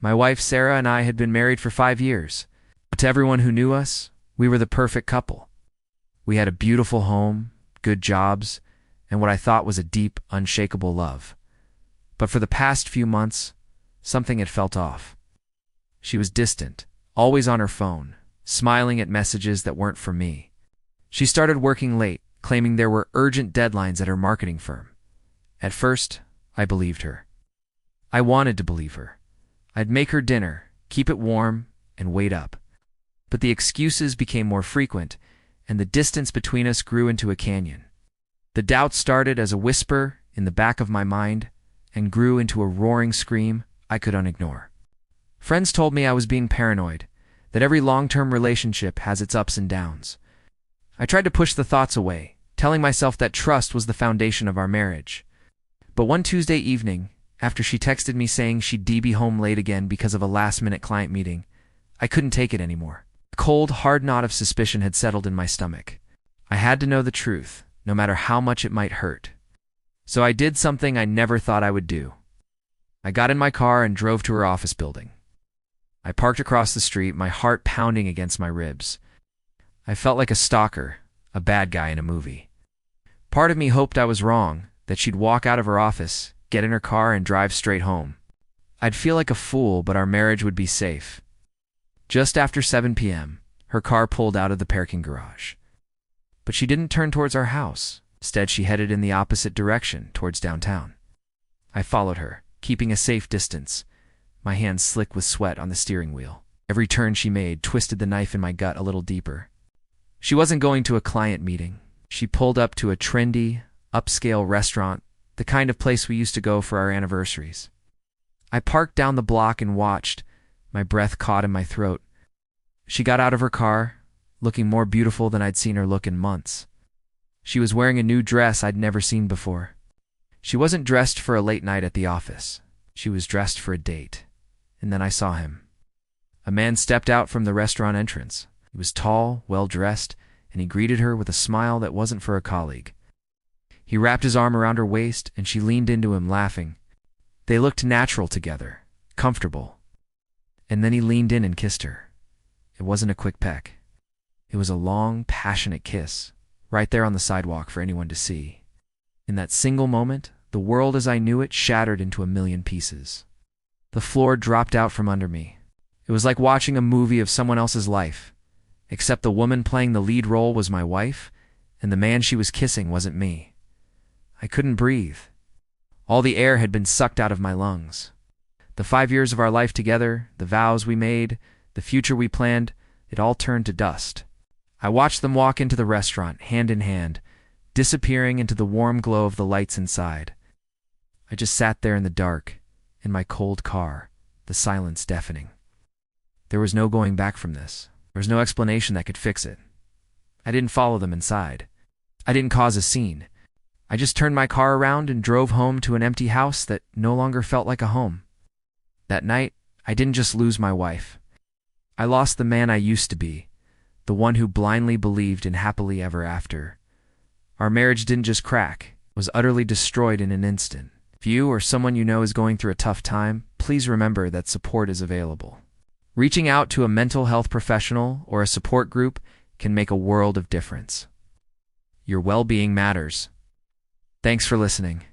My wife Sarah and I had been married for 5 years. But to everyone who knew us, we were the perfect couple. We had a beautiful home, good jobs, and what I thought was a deep, unshakable love. But for the past few months, something had felt off. She was distant, always on her phone, smiling at messages that weren't for me. She started working late, claiming there were urgent deadlines at her marketing firm. At first, I believed her. I wanted to believe her. I'd make her dinner, keep it warm, and wait up. But the excuses became more frequent, and the distance between us grew into a canyon. The doubt started as a whisper in the back of my mind and grew into a roaring scream I could unignore. Friends told me I was being paranoid, that every long-term relationship has its ups and downs. I tried to push the thoughts away, telling myself that trust was the foundation of our marriage. But one Tuesday evening, after she texted me saying she'd be home late again because of a last-minute client meeting, I couldn't take it anymore. A cold, hard knot of suspicion had settled in my stomach. I had to know the truth, no matter how much it might hurt. So I did something I never thought I would do. I got in my car and drove to her office building. I parked across the street, my heart pounding against my ribs. I felt like a stalker, a bad guy in a movie. Part of me hoped I was wrong, that she'd walk out of her office, get in her car, and drive straight home. I'd feel like a fool, but our marriage would be safe. Just after 7 p.m., her car pulled out of the parking garage. But she didn't turn towards our house. Instead, she headed in the opposite direction, towards downtown. I followed her, keeping a safe distance, my hands slick with sweat on the steering wheel. Every turn she made twisted the knife in my gut a little deeper. She wasn't going to a client meeting. She pulled up to a trendy, upscale restaurant, the kind of place we used to go for our anniversaries. I parked down the block and watched, my breath caught in my throat. She got out of her car, looking more beautiful than I'd seen her look in months. She was wearing a new dress I'd never seen before. She wasn't dressed for a late night at the office. She was dressed for a date. And then I saw him. A man stepped out from the restaurant entrance. He was tall, well-dressed, and he greeted her with a smile that wasn't for a colleague. He wrapped his arm around her waist, and she leaned into him, laughing. They looked natural together, comfortable. And then he leaned in and kissed her. It wasn't a quick peck. It was a long, passionate kiss, right there on the sidewalk for anyone to see. In that single moment, the world as I knew it shattered into a million pieces. The floor dropped out from under me. It was like watching a movie of someone else's life, except the woman playing the lead role was my wife, and the man she was kissing wasn't me. I couldn't breathe. All the air had been sucked out of my lungs. The 5 years of our life together, the vows we made, the future we planned, it all turned to dust. I watched them walk into the restaurant, hand in hand, disappearing into the warm glow of the lights inside. I just sat there in the dark, in my cold car, the silence deafening. There was no going back from this. There was no explanation that could fix it. I didn't follow them inside. I didn't cause a scene. I just turned my car around and drove home to an empty house that no longer felt like a home. That night, I didn't just lose my wife. I lost the man I used to be, the one who blindly believed in happily ever after. Our marriage didn't just crack, it was utterly destroyed in an instant. If you or someone you know is going through a tough time, please remember that support is available. Reaching out to a mental health professional or a support group can make a world of difference. Your well-being matters. Thanks for listening.